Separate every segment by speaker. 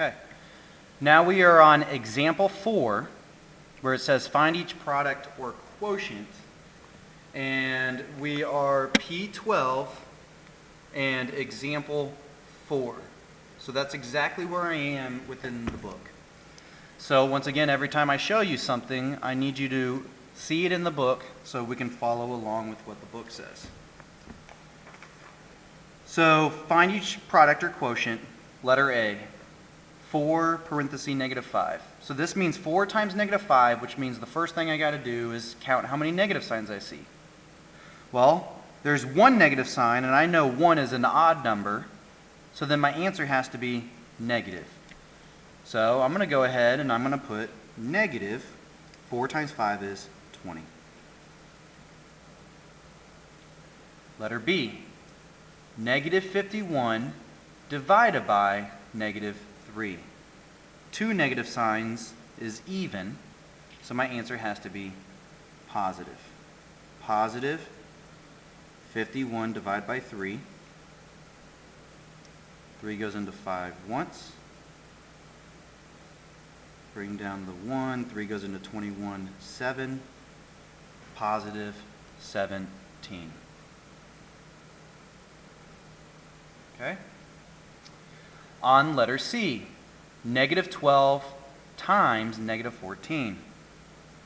Speaker 1: Okay. Now we are on example 4, where it says find each product or quotient. And we are P12 and example 4. So that's exactly where I am within the book. So once again, every time I show you something, I need you to see it in the book so we can follow along with what the book says. So find each product or quotient, letter A, 4 parentheses negative 5. So this means 4 times negative 5, which means the first thing I got to do is count how many negative signs I see. Well, there's one negative sign, and I know 1 is an odd number, so then my answer has to be negative. So I'm going to go ahead and I'm going to put negative 4 times 5 is 20. Letter B, negative 51 divided by negative 3. 2 negative signs is even, so my answer has to be positive. Positive 51 divided by 3. 3 goes into 5 once. Bring down the 1. 3 goes into 21, 7. Positive 17. Okay? On letter C, negative 12 times negative 14.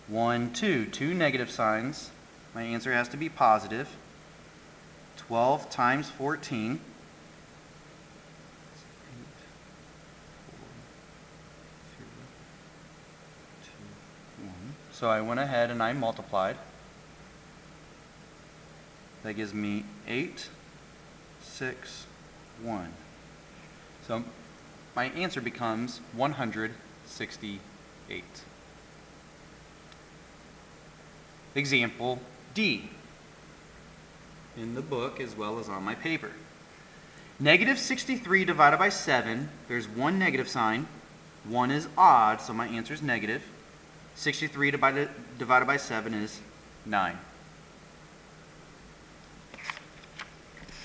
Speaker 1: 1, 2. 2 negative signs. My answer has to be positive. 12 times 14. So I went ahead and I multiplied. That gives me 8, 6, 1. So my answer becomes 168. Example D, in the book as well as on my paper. Negative 63 divided by 7, there's one negative sign. 1 is odd, so my answer is negative. 63 divided by 7 is 9.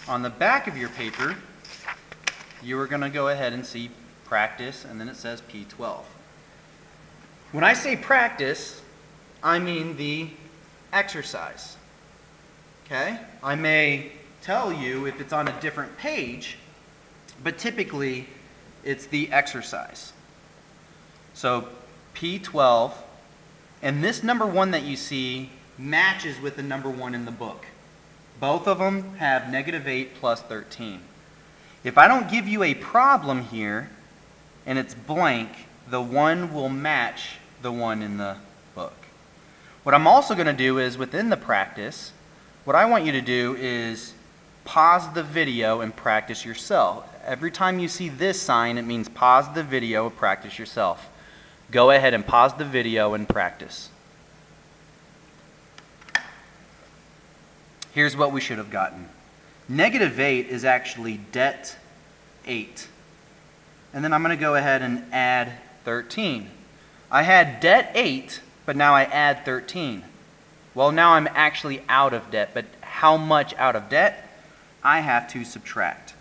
Speaker 1: On the back of your paper, you are going to go ahead and see practice, and then it says P12. When I say practice, I mean the exercise. Okay? I may tell you if it's on a different page, but typically it's the exercise. So P12, and this number 1 that you see matches with the number 1 in the book. Both of them have negative 8 plus 13. If I don't give you a problem here and it's blank, the 1 will match the 1 in the book. What I'm also going to do is within the practice, what I want you to do is pause the video and practice yourself. Every time you see this sign, it means pause the video and practice yourself. Go ahead and pause the video and practice. Here's what we should have gotten. Negative 8 is actually det 8. And then I'm going to go ahead and add 13. I had det 8, but now I add 13. Well, now I'm actually out of debt, but how much out of debt? I have to subtract.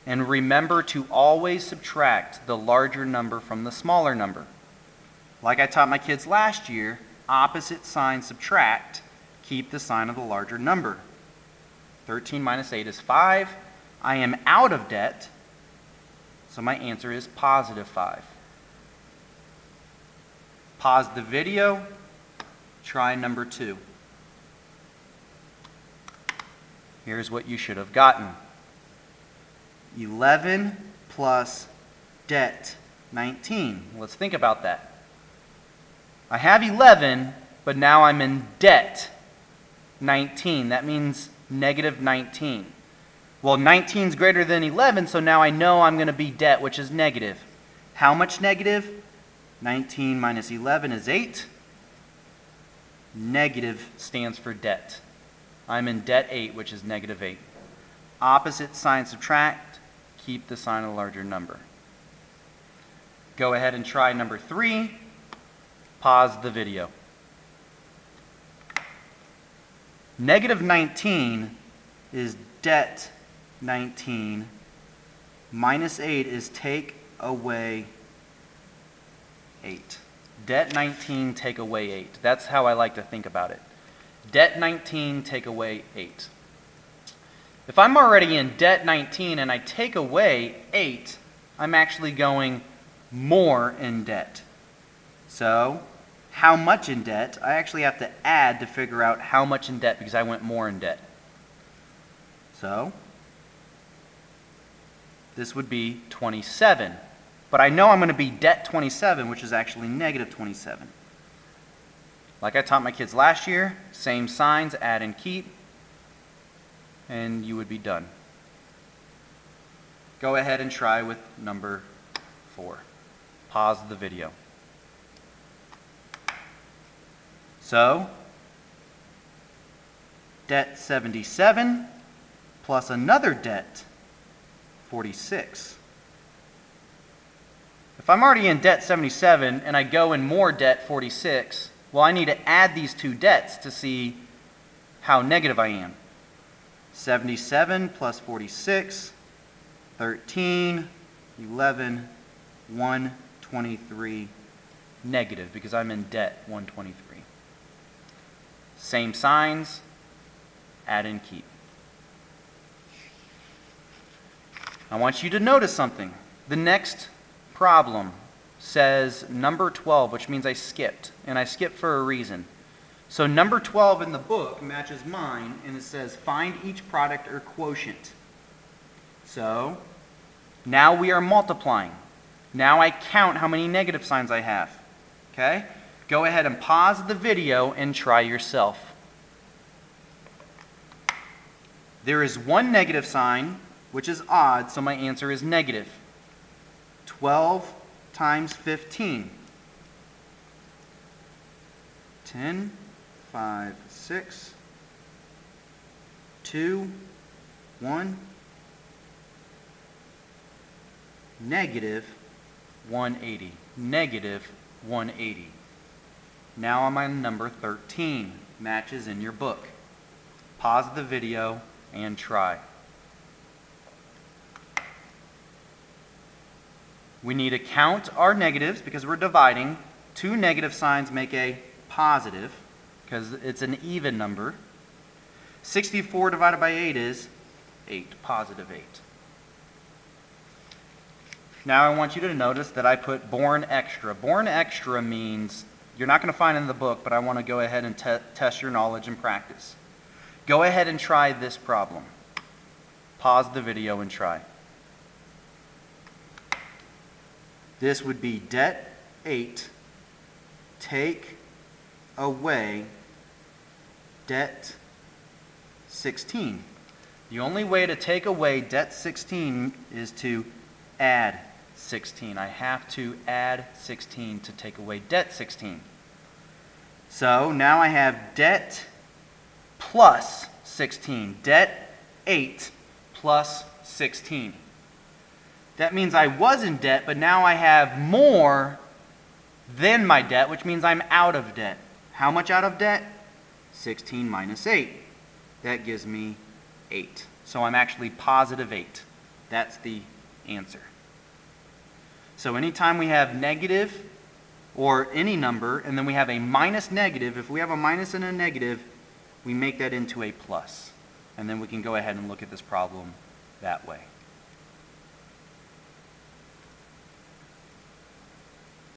Speaker 1: And remember to always subtract the larger number from the smaller number. Like I taught my kids last year, opposite sign subtract, keep the sign of the larger number. 13 minus 8 is 5. I am out of debt, so my answer is positive 5. Pause the video, try number 2. Here's what you should have gotten. 11 plus det 19. Let's think about that. I have 11, but now I'm in debt 19. That means negative 19. Well, 19 is greater than 11, so now I know I'm going to be debt, which is negative. How much negative? 19 minus 11 is 8. Negative stands for debt. I'm in debt 8, which is negative 8. Opposite sign subtract, keep the sign of a larger number. Go ahead and try number 3. Pause the video. Negative 19 is det 19. Minus 8 is take away 8. Debt 19, take away 8. That's how I like to think about it. Debt 19, take away 8. If I'm already in debt 19 and I take away 8, I'm actually going more in debt. So, how much in debt? I actually have to add to figure out how much in debt because I went more in debt. So, this would be 27. But I know I'm going to be debt 27, which is actually negative 27. Like I taught my kids last year, same signs, add and keep, and you would be done. Go ahead and try with number 4. Pause the video. So, debt 77 plus another debt 46. If I'm already in debt 77 and I go in more debt 46, well, I need to add these two debts to see how negative I am. 77 plus 46, 13, 11, 123, negative because I'm in debt 123. Same signs, add and keep. I want you to notice something. The next problem says number 12, which means I skipped, and I skipped for a reason. So number 12 in the book matches mine, and it says find each product or quotient. So now we are multiplying. Now I count how many negative signs I have. Okay? Go ahead and pause the video and try yourself. There is one negative sign, which is odd, so my answer is negative. 12 times 15. 10, 5, 6, 2, 1, negative 180. Negative 180. Now I'm on number 13. Matches in your book. Pause the video and try. We need to count our negatives because we're dividing. 2 negative signs make a positive because it's an even number. 64 divided by 8 is 8, positive 8. Now I want you to notice that I put born extra. Born extra means you're not going to find it in the book, but I want to go ahead and test your knowledge and practice. Go ahead and try this problem. Pause the video and try. This would be debt 8, take away debt 16. The only way to take away debt 16 is to add 16. I have to add 16 to take away debt 16. So now I have debt plus 16. Debt 8 plus 16. That means I was in debt, but now I have more than my debt, which means I'm out of debt. How much out of debt? 16 minus 8. That gives me 8. So I'm actually positive 8. That's the answer. So anytime we have negative or any number, and then we have a minus negative, if we have a minus and a negative, we make that into a plus. And then we can go ahead and look at this problem that way.